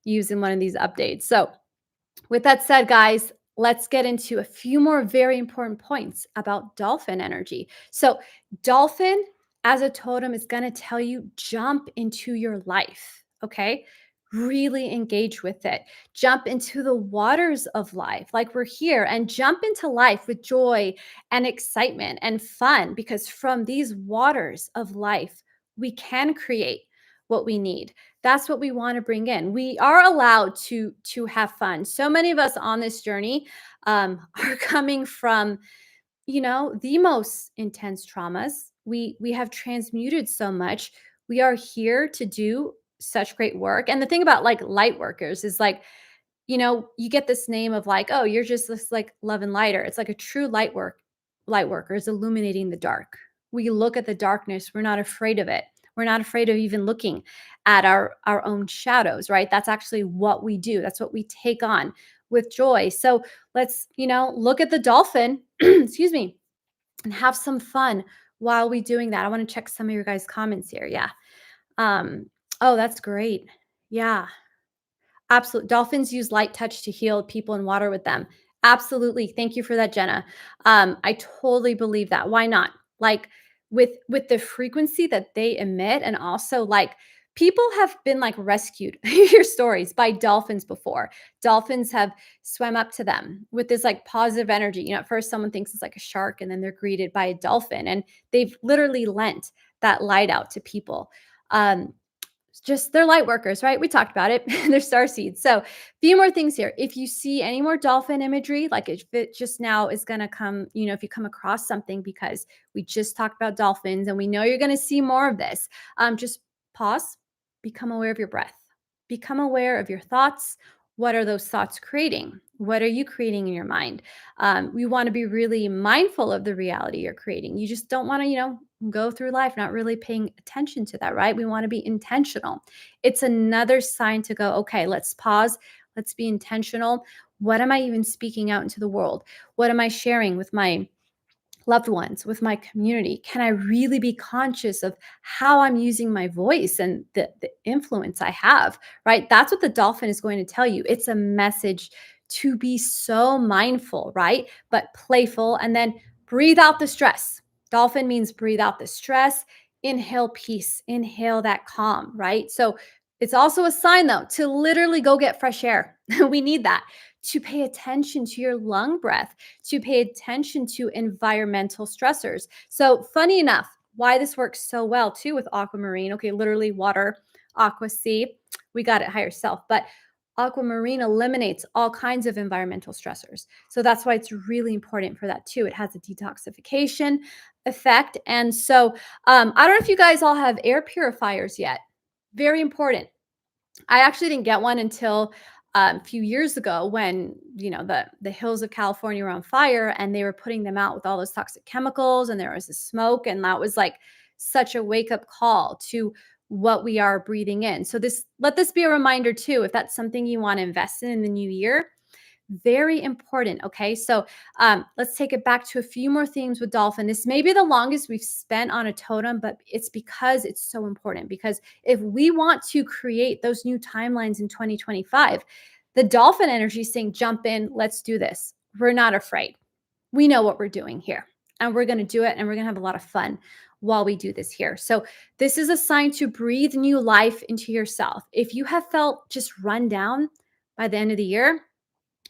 use in one of these updates. So with that said, guys, let's get into a few more very important points about dolphin energy. So, dolphin as a totem is going to tell you jump into your life, okay? Really engage with it. Jump into the waters of life, like we're here, and jump into life with joy and excitement and fun, because from these waters of life, we can create what we need. That's what we want to bring in. We are allowed to have fun. So many of us on this journey are coming from, the most intense traumas. We have transmuted so much. We are here to do such great work. And the thing about like light workers is like, you get this name of like, oh, you're just this like love and lighter. It's like a true light worker is illuminating the dark. We look at the darkness. We're not afraid of it. We're not afraid of even looking at our own shadows, right? That's actually what we do. That's what we take on with joy. So let's, look at the dolphin, excuse me, and have some fun while we doing that. I want to check some of your guys' comments here. Yeah. Oh, that's great. Yeah. Absolutely. Dolphins use light touch to heal people in water with them. Absolutely. Thank you for that, Jenna. I totally believe that. Why not? Like with the frequency that they emit, and also like people have been like rescued, your stories, by dolphins before. Dolphins have swam up to them with this like positive energy. At first someone thinks it's like a shark, and then they're greeted by a dolphin, and they've literally lent that light out to people. Um, just they're light workers, right? We talked about it. They're star seeds. So, few more things here. If you see any more dolphin imagery, like if it just now is going to come, if you come across something because we just talked about dolphins and we know you're going to see more of this, just pause, become aware of your breath, become aware of your thoughts. What are those thoughts creating? What are you creating in your mind? We want to be really mindful of the reality you're creating. You just don't want to, go through life not really paying attention to that, right? We want to be intentional. It's another sign to go, okay, let's pause. Let's be intentional. What am I even speaking out into the world? What am I sharing with my loved ones, with my community? Can I really be conscious of how I'm using my voice and the influence I have, right? That's what the dolphin is going to tell you. It's a message to be so mindful, right? But playful, and then breathe out the stress. Dolphin means breathe out the stress, inhale peace, inhale that calm, right? So it's also a sign, though, to literally go get fresh air. We need that, to pay attention to your lung breath, to pay attention to environmental stressors. So, funny enough, why this works so well too with aquamarine. Okay, literally water, aqua sea. We got it higher self, but aquamarine eliminates all kinds of environmental stressors. So that's why it's really important for that too. It has a detoxification effect. And so I don't know if you guys all have air purifiers yet. Very important. I actually didn't get one until a few years ago when the hills of California were on fire and they were putting them out with all those toxic chemicals and there was this smoke, and that was like such a wake up call to what we are breathing in. So let this be a reminder too, if that's something you want to invest in the new year. Very important. Okay. So let's take it back to a few more themes with dolphin. This may be the longest we've spent on a totem, but it's because it's so important. Because if we want to create those new timelines in 2025, the dolphin energy is saying, jump in, let's do this. We're not afraid. We know what we're doing here and we're going to do it, and we're going to have a lot of fun while we do this here. So this is a sign to breathe new life into yourself. If you have felt just run down by the end of the year,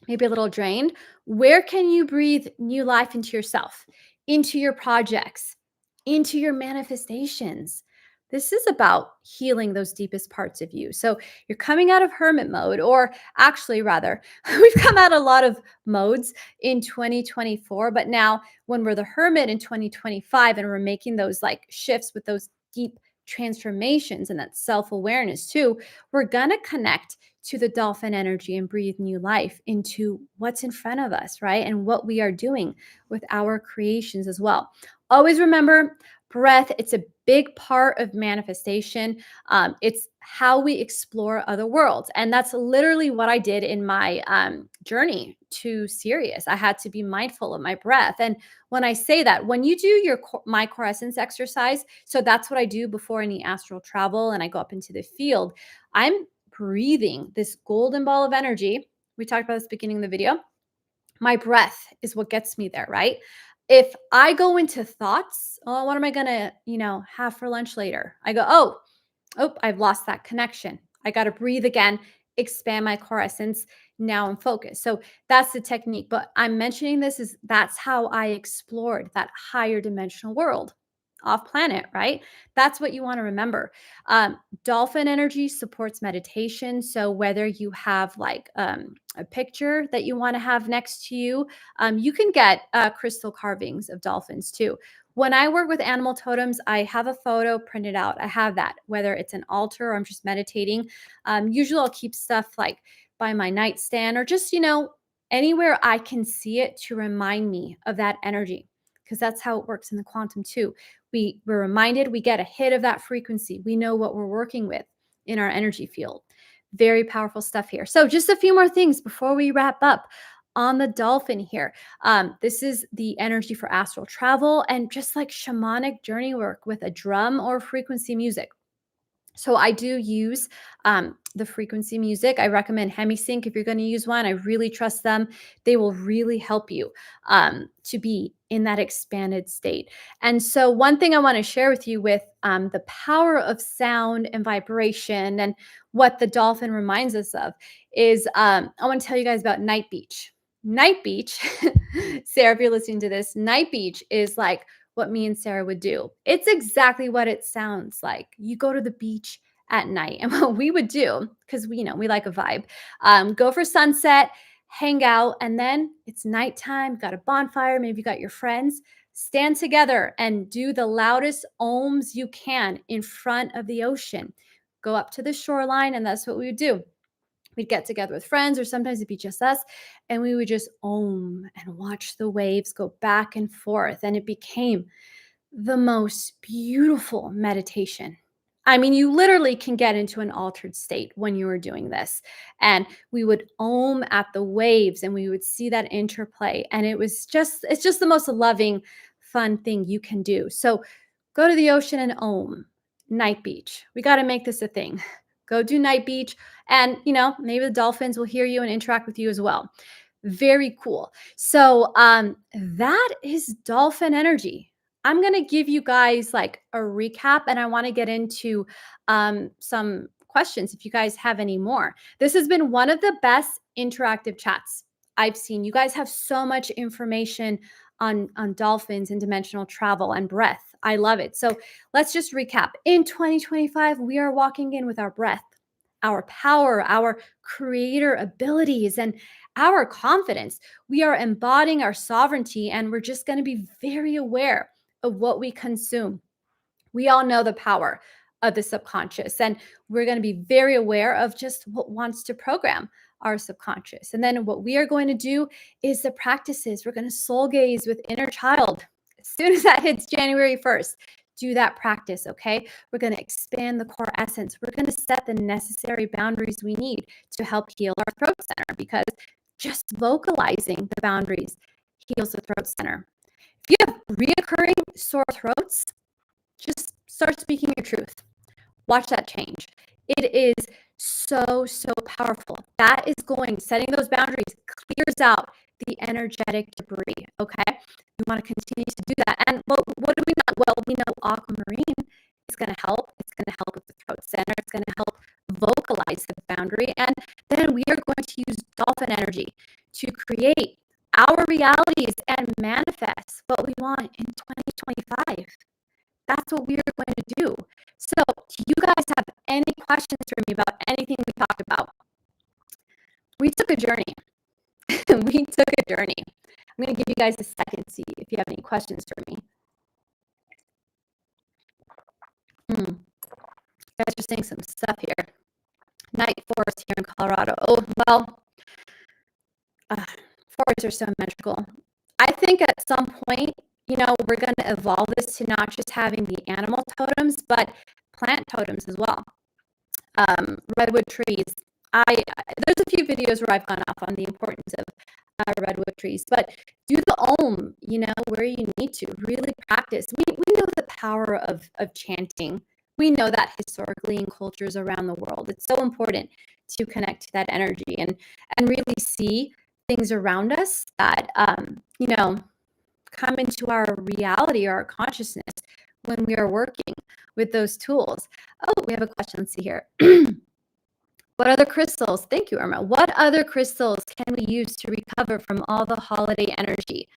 maybe a little drained, where can you breathe new life into yourself, into your projects, into your manifestations? This is about healing those deepest parts of you. So you're coming out of hermit mode, or actually, rather, we've come out a lot of modes in 2024. But now, when we're the hermit in 2025 and we're making those like shifts with those deep transformations and that self awareness too, we're going to connect to the dolphin energy and breathe new life into what's in front of us, right? And what we are doing with our creations as well. Always remember breath, it's a big part of manifestation. It's how we explore other worlds. And that's literally what I did in my journey to Sirius. I had to be mindful of my breath. And when I say that, when you do your my core essence exercise, so that's what I do before any astral travel and I go up into the field, I'm breathing this golden ball of energy. We talked about this at the beginning of the video. My breath is what gets me there, right? If I go into thoughts, oh, what am I going to, have for lunch later? I go, oh, I've lost that connection. I got to breathe again, expand my core essence. Now I'm focused. So that's the technique. But I'm mentioning this is that's how I explored that higher dimensional world off planet, right? That's what you want to remember. Dolphin energy supports meditation. So whether you have like a picture that you want to have next to you, you can get crystal carvings of dolphins too. When I work with animal totems, I have a photo printed out. I have that, whether it's an altar or I'm just meditating. Usually I'll keep stuff like by my nightstand or just, anywhere I can see it to remind me of that energy, because that's how it works in the quantum too. We're reminded, we get a hit of that frequency. We know what we're working with in our energy field. Very powerful stuff here. So just a few more things before we wrap up on the dolphin here. This is the energy for astral travel and just like shamanic journey work with a drum or frequency music. So I do use the frequency music. I recommend HemiSync if you're going to use one. I really trust them. They will really help you to be in that expanded state. And so one thing I want to share with you with the power of sound and vibration and what the dolphin reminds us of is I want to tell you guys about Night Beach. Night Beach, Sarah, if you're listening to this, Night Beach is like what me and Sarah would do. It's exactly what it sounds like. You go to the beach at night, and what we would do, because we like a vibe, go for sunset, hang out, and then it's nighttime. Got a bonfire, maybe you got your friends. Stand together and do the loudest ohms you can in front of the ocean. Go up to the shoreline, and that's what we would do. We'd get together with friends, or sometimes it'd be just us, and we would just ohm and watch the waves go back and forth. And it became the most beautiful meditation. I mean, you literally can get into an altered state when you were doing this. And we would ohm at the waves and we would see that interplay. And it's just the most loving, fun thing you can do. So go to the ocean and ohm. Night beach. We got to make this a thing. Go do night beach. And, maybe the dolphins will hear you and interact with you as well. Very cool. So that is dolphin energy. I'm going to give you guys like a recap, and I want to get into some questions if you guys have any more. This has been one of the best interactive chats I've seen. You guys have so much information on dolphins and dimensional travel and breath. I love it. So let's just recap. In 2025, we are walking in with our breath, our power, our creator abilities, and our confidence. We are embodying our sovereignty, and we're just going to be very aware of what we consume. We all know the power of the subconscious, and we're going to be very aware of just what wants to program our subconscious. And then what we are going to do is the practices. We're going to soul gaze with inner child. As soon as that hits January 1st, do that practice, okay? We're going to expand the core essence. We're going to set the necessary boundaries we need to help heal our throat center, because just vocalizing the boundaries heals the throat center. If you have reoccurring sore throats, just start speaking your truth. Watch that change. It is so, so powerful. That is setting those boundaries clears out the energetic debris, okay? We want to continue to do that. And what do we know? Well, we know aquamarine is going to help. It's going to help with the throat center. It's going to help vocalize the boundary. And then we are going to use dolphin energy to create our realities and manifest what we want in 2025. That's what we are going to do. So, do you guys have any questions for me about anything we talked about? We took a journey. We took a journey. I'm going to give you guys a second to see if you have any questions for me. You guys are saying some stuff here. Night forest here in Colorado. Oh, well, forests are so magical. I think at some point, we're going to evolve this to not just having the animal totems, but plant totems as well. Redwood trees. There's a few videos where I've gone off on the importance of redwood trees, but do the ohm, where you need to really practice. We know the power of chanting. We know that historically in cultures around the world, it's so important to connect to that energy and really see things around us that, come into our reality or our consciousness when we are working with those tools. Oh, we have a question. Let's see here. What other crystals? Thank you, Irma. What other crystals can we use to recover from all the holiday energy?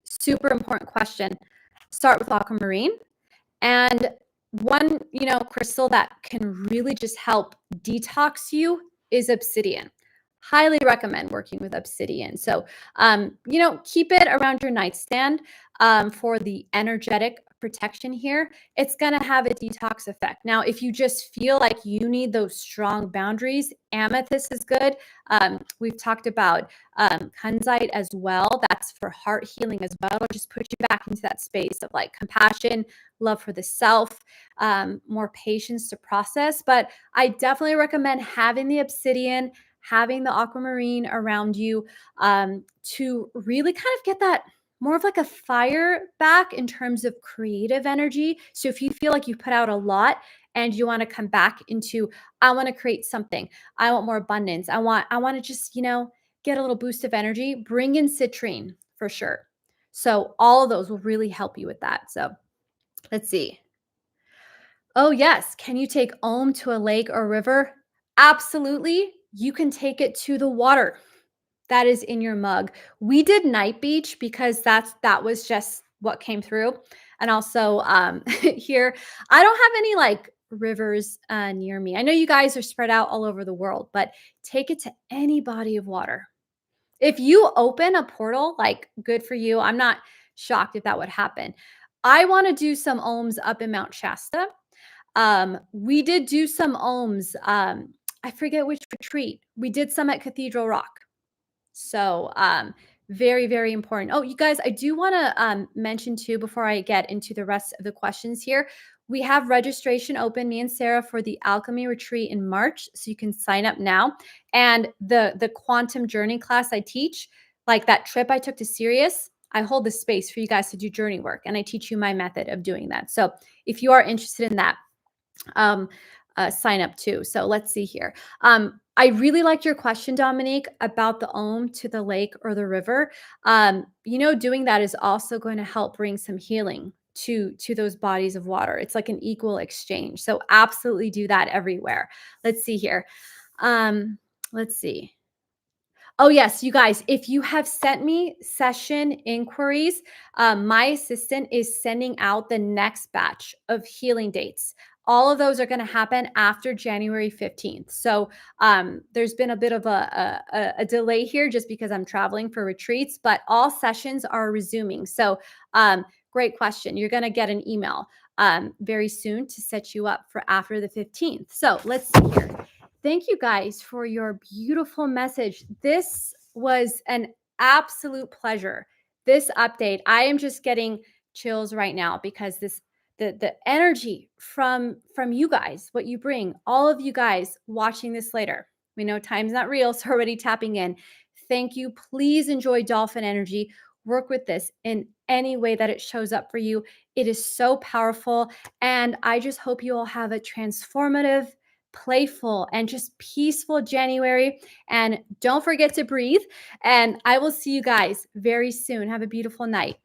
Super important question. Start with aquamarine. And one, crystal that can really just help detox you is obsidian. Highly recommend working with obsidian. So, keep it around your nightstand for the energetic protection here. It's going to have a detox effect. Now, if you just feel like you need those strong boundaries, amethyst is good. We've talked about kunzite as well. That's for heart healing as well. It'll just put you back into that space of like compassion, love for the self, more patience to process. But I definitely recommend having the obsidian, having the aquamarine around you to really kind of get that more of like a fire back in terms of creative energy. So if you feel like you put out a lot and you want to come back into, I want to create something, I want more abundance, I want to just, get a little boost of energy, bring in citrine for sure. So all of those will really help you with that. So let's see. Oh, yes. Can you take Om to a lake or river? Absolutely. You can take it to the water that is in your mug. We did Night Beach because that was just what came through. And also here, I don't have any like rivers near me. I know you guys are spread out all over the world, but take it to any body of water. If you open a portal, like good for you. I'm not shocked if that would happen. I want to do some ohms up in Mount Shasta. We did do some ohms. I forget which retreat. We did some at Cathedral Rock. So, very, very important. Oh, you guys, I do want to mention too, before I get into the rest of the questions here, we have registration open, me and Sarah, for the Alchemy Retreat in March. So you can sign up now. And the quantum journey class I teach, like that trip I took to Sirius, I hold the space for you guys to do journey work, and I teach you my method of doing that. So if you are interested in that, um, sign up too. So let's see here. I really liked your question, Dominique, about the ohm to the lake or the river. Doing that is also going to help bring some healing to those bodies of water. It's like an equal exchange. So absolutely do that everywhere. Let's see here. Let's see. Oh, yes, you guys, if you have sent me session inquiries, my assistant is sending out the next batch of healing dates. All of those are going to happen after January 15th. So there's been a bit of a delay here just because I'm traveling for retreats, but all sessions are resuming. So great question. You're going to get an email very soon to set you up for after the 15th. So let's see here. Thank you guys for your beautiful message. This was an absolute pleasure. This update, I am just getting chills right now because the energy from you guys, what you bring, all of you guys watching this later. We know time's not real, so already tapping in. Thank you. Please enjoy Dolphin energy. Work with this in any way that it shows up for you. It is so powerful. And I just hope you all have a transformative, playful, and just peaceful January. And don't forget to breathe. And I will see you guys very soon. Have a beautiful night.